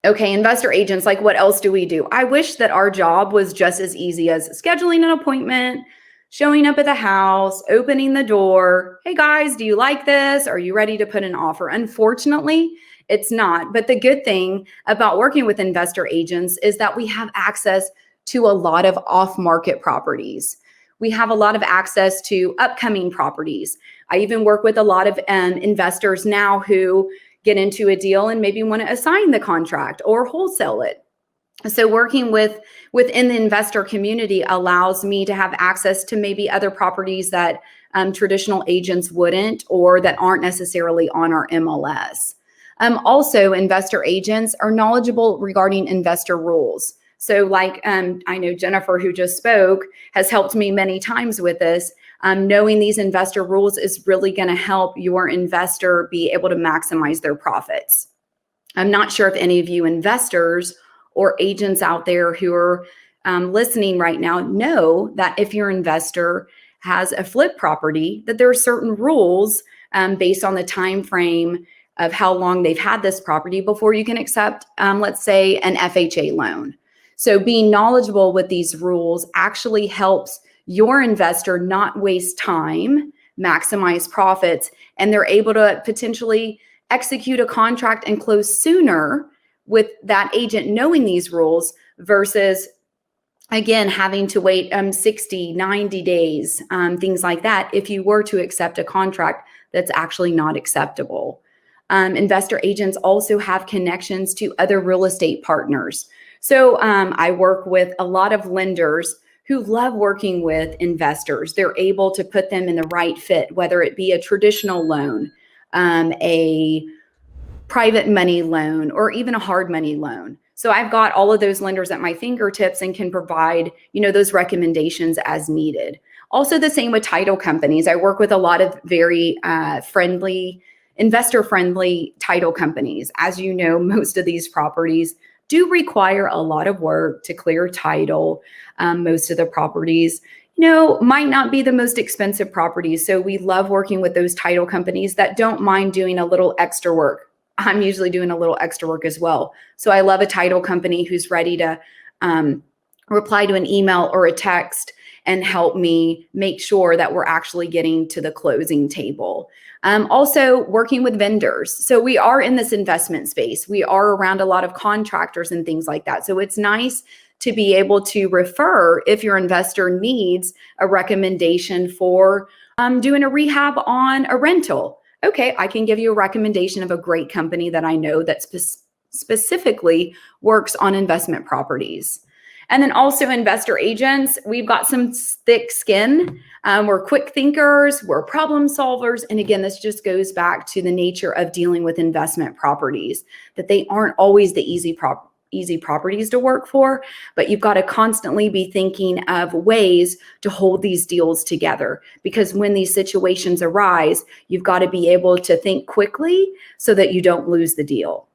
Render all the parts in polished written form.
Okay, investor agents, like what else do we do? I wish that our job was just as easy as scheduling an appointment, showing up at the house, opening the door. Hey guys, do you like this? Are you ready to put an offer? Unfortunately, it's not. But the good thing about working with investor agents is that we have access to a lot of off-market properties. We have a lot of access to upcoming properties. I even work with a lot of investors now who get into a deal and maybe want to assign the contract or wholesale it. So working within the investor community allows me to have access to maybe other properties that traditional agents wouldn't, or that aren't necessarily on our MLS. Also, investor agents are knowledgeable regarding investor rules. So like I know Jennifer, who just spoke, has helped me many times with this. Knowing these investor rules is really going to help your investor be able to maximize their profits. I'm not sure if any of you investors or agents out there who are listening right now know that if your investor has a flip property, that there are certain rules based on the time frame of how long they've had this property before you can accept, let's say, an FHA loan. So being knowledgeable with these rules actually helps your investor not waste time, maximize profits, and they're able to potentially execute a contract and close sooner with that agent knowing these rules versus, again, having to wait 60, 90 days, things like that, if you were to accept a contract that's actually not acceptable. Investor agents also have connections to other real estate partners. So I work with a lot of lenders who love working with investors. They're able to put them in the right fit, whether it be a traditional loan, a private money loan, or even a hard money loan. So I've got all of those lenders at my fingertips and can provide, those recommendations as needed. Also the same with title companies. I work with a lot of very investor-friendly title companies. As you know, most of these properties do require a lot of work to clear title. Most of the properties, might not be the most expensive properties. So we love working with those title companies that don't mind doing a little extra work. I'm usually doing a little extra work as well. So I love a title company who's ready to reply to an email or a text and help me make sure that we're actually getting to the closing table. Also working with vendors. So we are in this investment space. We are around a lot of contractors and things like that. So it's nice to be able to refer if your investor needs a recommendation for doing a rehab on a rental. Okay, I can give you a recommendation of a great company that I know that specifically works on investment properties. And then also investor agents, we've got some thick skin. We're quick thinkers, we're problem solvers. And again, this just goes back to the nature of dealing with investment properties, that they aren't always the easy properties to work for, but you've got to constantly be thinking of ways to hold these deals together, because when these situations arise, you've got to be able to think quickly so that you don't lose the deal.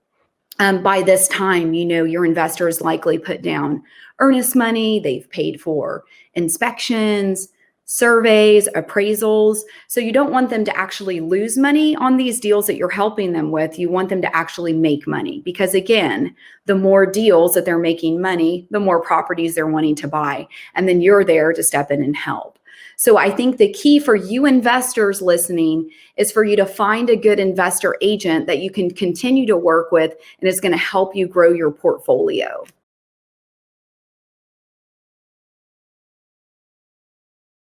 By this time, your investors likely put down earnest money. They've paid for inspections, surveys, appraisals. So you don't want them to actually lose money on these deals that you're helping them with. You want them to actually make money, because again, the more deals that they're making money, the more properties they're wanting to buy. And then you're there to step in and help. So I think the key for you investors listening is for you to find a good investor agent that you can continue to work with and is going to help you grow your portfolio.